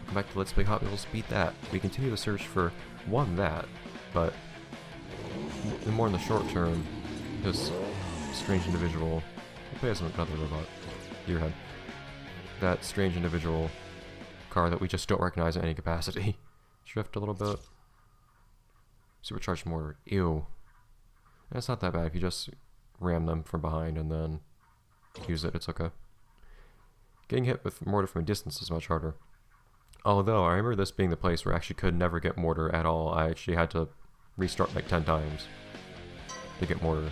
Come back to Let's Play Hot Wheels, beat that. We continue to search for, one, that, but more in the short term, this strange individual, play as another robot, Gearhead, that strange individual car that we just don't recognize in any capacity. Drift a little bit. Supercharged mortar, ew. That's not that bad if you just ram them from behind and then use it, it's okay. Getting hit with mortar from a distance is much harder. Although, I remember this being the place where I actually could never get mortar at all. I actually had to restart like 10 times to get mortar.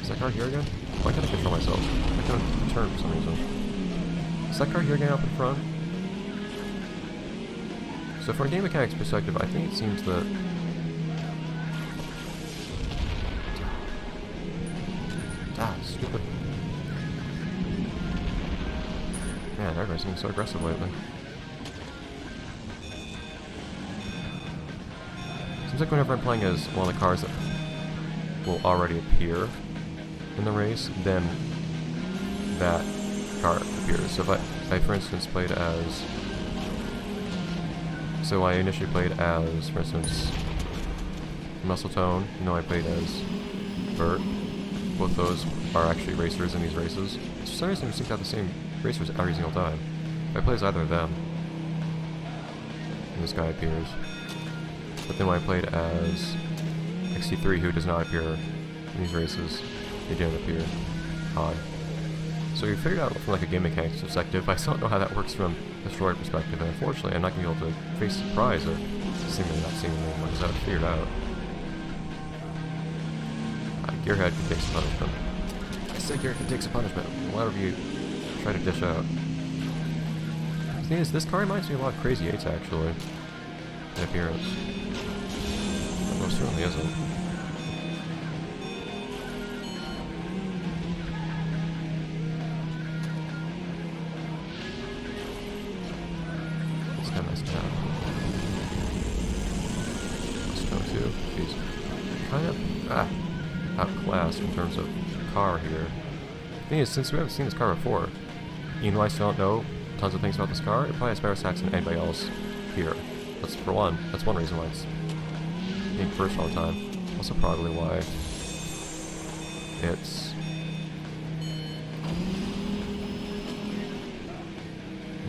Is that car here again? Why can't I control myself? I can't turn for some reason. Is that car here again up in front? So from a game mechanics perspective, I think it seems that stupid. Man, everybody's being so aggressive lately. Seems like whenever I'm playing as one of the cars that will already appear in the race, then that car appears. So if I for instance played as... So I initially played as, for instance, Muscletone, you know I played as Bert. Both those are actually racers in these races. For some reason, we seem to have the same racers every single time. If I play as either of them, and this guy appears. But then when I played as XT3, who does not appear in these races, he didn't appear. Odd. So we figured out from like a game mechanics perspective, but I still don't know how that works from a story perspective, and unfortunately I'm not going to be able to face surprise or seemingly not seemingly because I figured out. Gearhead can take some punishment. I said Gearhead can take some punishment. Whatever you try to dish out. The thing is, this car reminds me a lot of Crazy 8's actually, in appearance. But most certainly isn't. It's kind of nice to have. Let's go to. Jeez. Kind of. Outclassed in terms of car here. The thing is, since we haven't seen this car before, even though I still don't know tons of things about this car, it probably has better stats than anybody else here. That's one reason why it's being first all the time. Also probably why it's...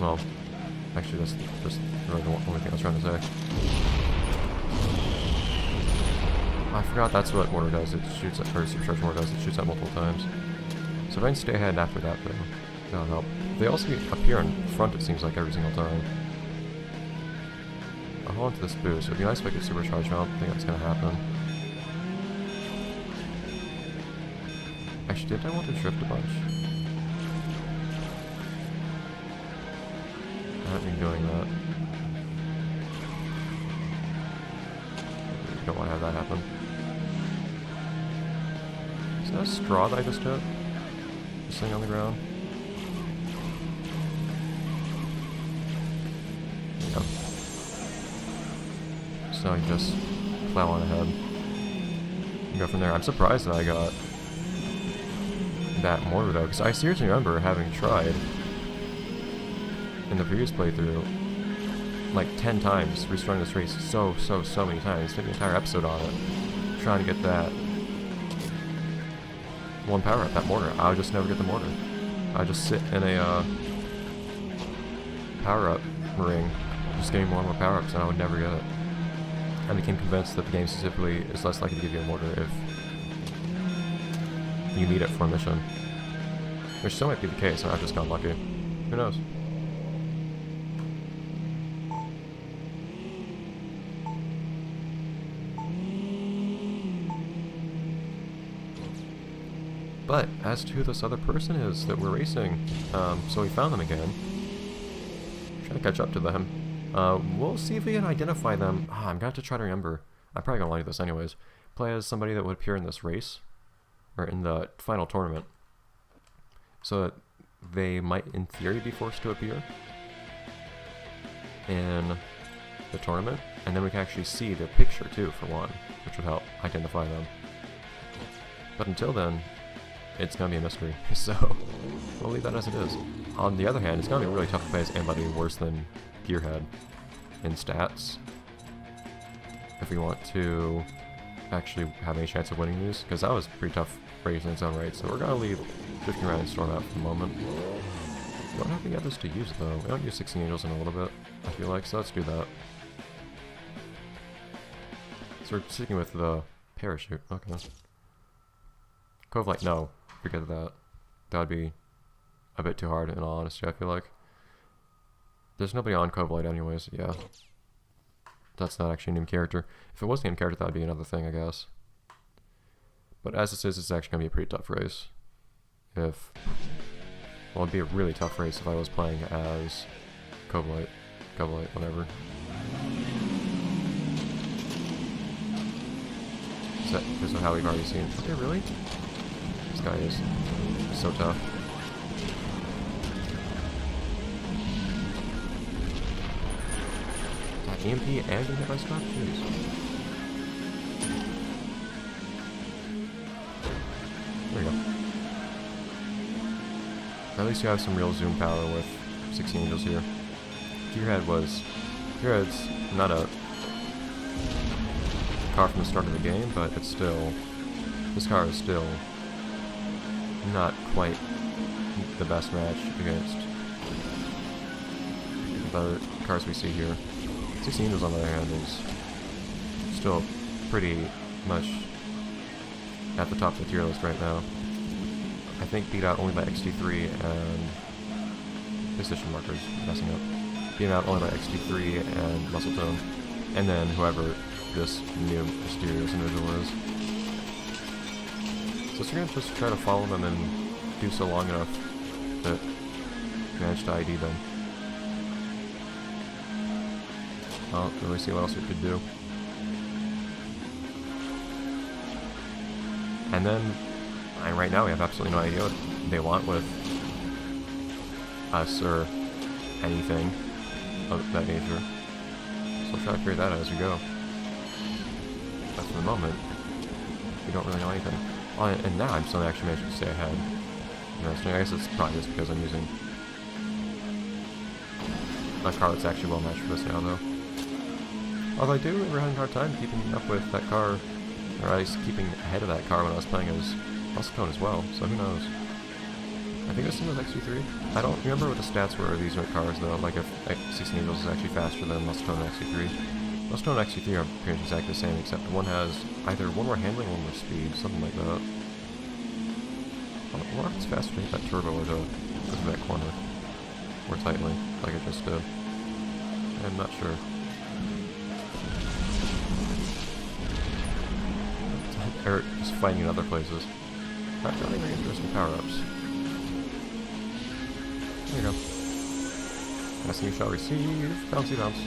Well, actually that's just really the only thing I was trying to say. I forgot that's what mortar does. It shoots at, or supercharged mortar does. It shoots at multiple times. So if I can stay ahead after that, though, that'll help. They also appear in front, it seems like, every single time. I'll hold on to this boost. It'd be nice if I could supercharge, but I don't think that's gonna happen. Actually, did I want to drift a bunch? I haven't been doing that. Don't want to have that happen. Is that a straw that I just hit? Just sitting on the ground? Yep. So I just plow on ahead. And go from there. I'm surprised that I got that mortar though, because I seriously remember having tried in the previous playthrough like 10 times, restarting this race so many times, spent the entire episode on it, trying to get that one power up, that mortar. I would just never get the mortar. I would just sit in a power up ring, just getting more and more power ups, and I would never get it. I became convinced that the game specifically is less likely to give you a mortar if you need it for a mission. Which still might be the case, and I've just gotten lucky. Who knows? But as to who this other person is that we're racing, so we found them again. Trying to catch up to them. We'll see if we can identify them. I'm gonna have to try to remember. I'm probably gonna like this anyways. Play as somebody that would appear in this race, or in the final tournament. So that they might, in theory, be forced to appear in the tournament, and then we can actually see the picture too, for one, which would help identify them. But until then, it's gonna be a mystery. So we'll leave that as it is. On the other hand, it's gonna be really tough to play as anybody worse than Gearhead in stats if we want to actually have any chance of winning these, because that was a pretty tough race in its own right. So we're gonna leave drifting around and storm out for the moment. We don't have any others to use though. We don't use 16 Angels in a little bit, I feel like, so let's do that. So we're sticking with the parachute. Okay. Cove Light, no. Forget that. That would be a bit too hard in all honesty, I feel like. There's nobody on Cove Light anyways, yeah. That's not actually a named character. If it was a named character, that would be another thing, I guess. But as this is, it's actually going to be a pretty tough race. Well, it'd be a really tough race if I was playing as Cove Light, whatever. Because of how we've already seen. Okay, really? This guy is so tough. EMP and getting hit by Scott? Jeez. There you go. At least you have some real zoom power with 16 Angels here. Gearhead's not a car from the start of the game, but it's still, this car is still not quite the best match against the other cars we see here. 16 Angels on the other hand is still pretty much at the top of the tier list right now. I think beat out only by XT3 and position markers messing up. Beat out only by XT3 and muscle tone, and then whoever this new mysterious individual is. So you're gonna just try to follow them and do so long enough that you manage to ID them. I don't really see what else we could do. And then, right now we have absolutely no idea what they want with us or anything of that nature. So we'll try to figure that out as we go. But for the moment, we don't really know anything. Oh, and now I'm still actually managing to stay ahead. Interesting. I guess it's probably just because I'm using a car that's actually well matched for this now, though. Although I do remember having a hard time keeping up with that car, or at least keeping ahead of that car when I was playing as Muscletone as well, so who knows. I think this one was XT3. I don't remember what the stats were of these cars though, like if 16 Angels is actually faster than Muscletone and XT3. Muscletone and XT3 are pretty much exactly the same, except one has either one more handling or one more speed, something like that. I wonder if it's faster to hit that turbo or to go through that corner more tightly, like it just did. I'm not sure. Or just fighting in other places. Not really very interesting power-ups. There you go. Asking you shall receive. Bouncy bounce.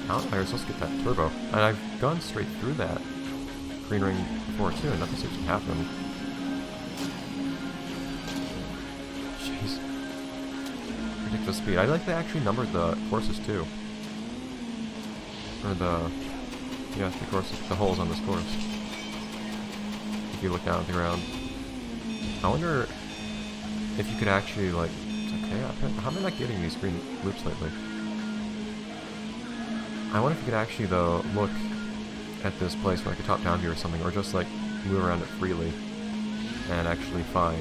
I was supposed to get that turbo. And I've gone straight through that green ring before too, and nothing seems to happen. Jeez. Ridiculous speed. I like they actually numbered the courses too. Or the courses, the holes on this course. If you look down at the ground. I wonder if you could actually like, okay, how am I not getting these green loops lately? I wonder if you could actually though look at this place from like a top-down view or something, or just like move around it freely and actually find.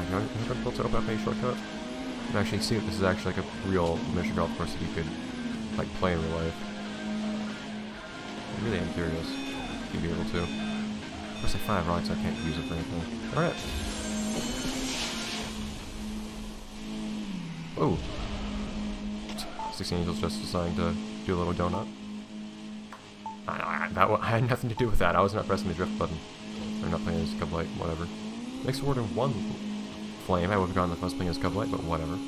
You know, have I built to open up any shortcut? You can actually see that this is actually like a real miniature golf course that you could like play in real life. I really am curious if you'd be able to. Of course, I have 5 rocks, so I can't use it for anything. Alright. Oh. 16 Angels just deciding to do a little donut. I had nothing to do with that. I was not pressing the drift button. I'm not playing as Cub Light, whatever. Next award in 1 flame. I would have gone if I was playing as Cub Light, but whatever.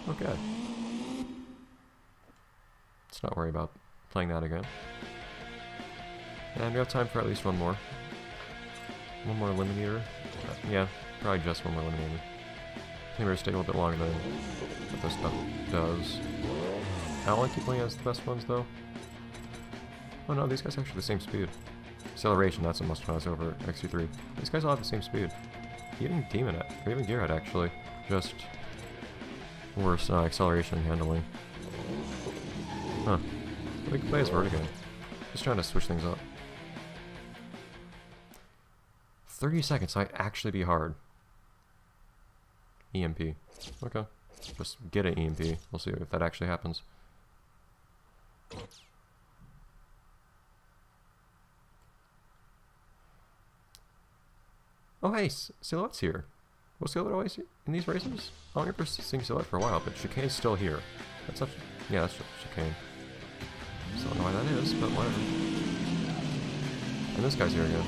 Okay. Let's not worry about playing that again. And we have time for at least one more. One more eliminator. Yeah, probably just when we're eliminated. Maybe we're stay a little bit longer than what this stuff does. I don't like keep playing as the best ones though. Oh no, these guys are actually the same speed. Acceleration, that's a must-have over XU3. These guys all have the same speed. Even Demon, or even Gearhead actually. Just worse acceleration and handling. Huh. We can play as Vertigo. Just trying to switch things up. 30 seconds might actually be hard. EMP. Okay. Just get an EMP. We'll see if that actually happens. Oh hey, Silhouette's here. Was Silhouette always in these races? I don't remember seeing Silhouette for a while, but Chicane's still here. That's such... Yeah, that's Chicane. So I don't know why that is, but whatever. And this guy's here again.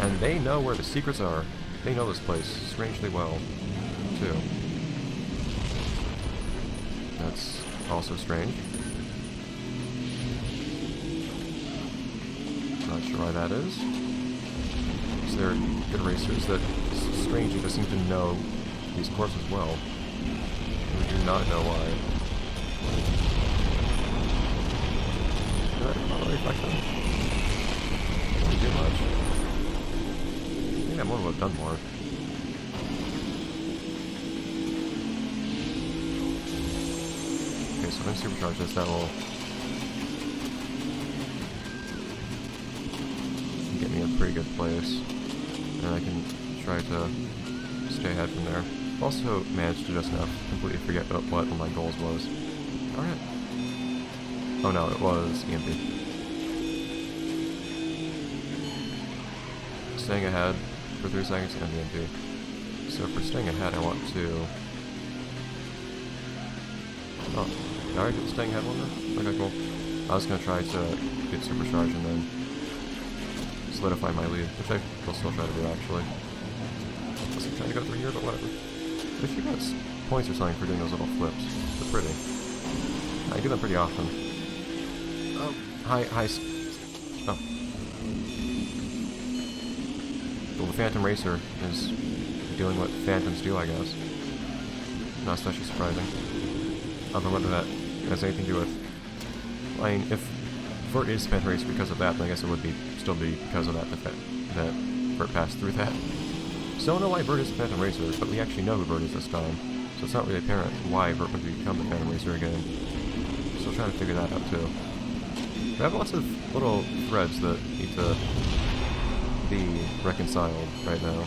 And they know where the secrets are. They know this place strangely well, too. That's also strange. Not sure why that is. So they're good racers that strangely just seem to know these courses well. We do not know why. Did I not reflect them? Didn't do much. I think that one would have done more. Okay, so if I supercharge this, that will get me in a pretty good place. And I can try to stay ahead from there. Also managed to just now completely forget what one of my goals was. Alright. Oh no, it was EMP. Staying ahead for 3 seconds and EMP. So for staying ahead, I want to... Oh, did I already get the staying ahead one then? Okay, cool. I was going to try to get supercharged and then solidify my lead, which I will still try to do actually. I wasn't trying to go through here, but whatever. But she gets points or something for doing those little flips. They're pretty. I do them pretty often. Oh, oh. Well, the Phantom Racer is doing what Phantoms do, I guess. Not especially surprising. Although whether that has anything to do with... I mean, if Vert is Phantom Racer because of that, then I guess it would still be because of that, that Vert passed through that. So I don't know why Vert is the Phantom Racer, but we actually know who Vert is this time. So it's not really apparent why Vert would become the Phantom Racer again. Still trying to figure that out too. We have lots of little threads that need to be reconciled right now.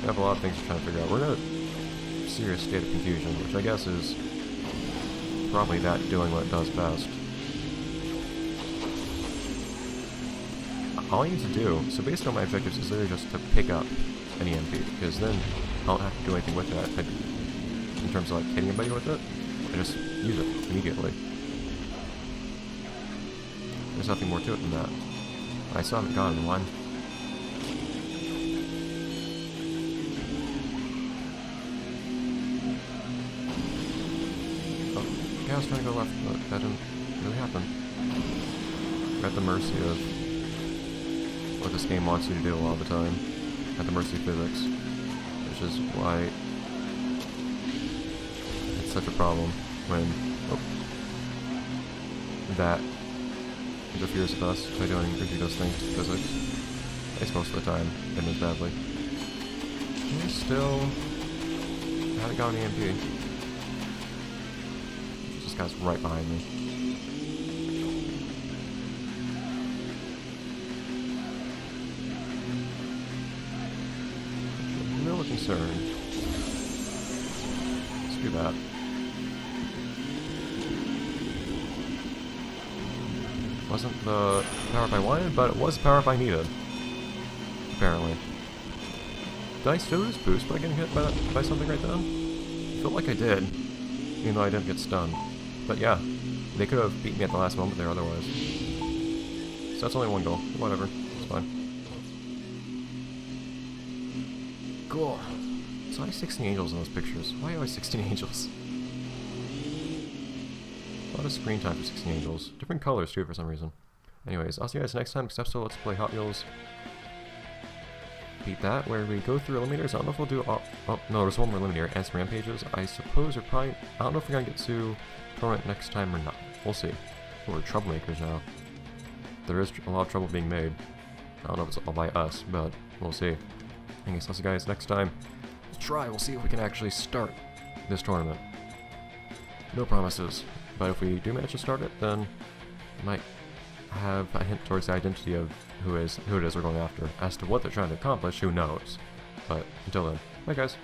We have a lot of things to try to figure out. We're in a serious state of confusion, which I guess is probably that doing what it does best. All I need to do, so based on my objectives, is literally just to pick up an EMP, because then I don't have to do anything with that. In terms of like hitting anybody with it, I just use it immediately. There's nothing more to it than that. I still haven't gotten one. Oh, yeah, I was trying to go left, but that didn't really happen. We're at the mercy of what this game wants you to do all the time. At the mercy of physics. Which is why it's such a problem when that interferes with us by doing ridiculous things to physics. At least most of the time, and as badly. And still haven't gotten an EMP. This guy's right behind me. No concern. Let's do that. Wasn't the power up I wanted, but it was the power up I needed. Apparently. Did I still lose boost by getting hit by something right then? I felt like I did, even though I didn't get stunned. But yeah, they could have beat me at the last moment there otherwise. So that's only one goal. Whatever. It's fine. Cool. So why 16 angels in those pictures? Why always 16 angels? A lot of screen time for 16 angels. Different colors too for some reason. Anyways, I'll see you guys next time, except so let's play Hot Wheels. beat that, where we go through eliminators. I don't know if we'll do all, oh no, there's one more eliminator and some rampages. I suppose we're probably, I don't know if we're gonna get to tournament next time or not. We'll see. We're troublemakers now. There is a lot of trouble being made. I don't know if it's all by us, but we'll see. I guess I'll see you guys next time. We'll try, we'll see if we can actually start this tournament. No promises, but if we do manage to start it, then we might have a hint towards the identity of who it is we're going after. As to what they're trying to accomplish, who knows. But until then, bye guys.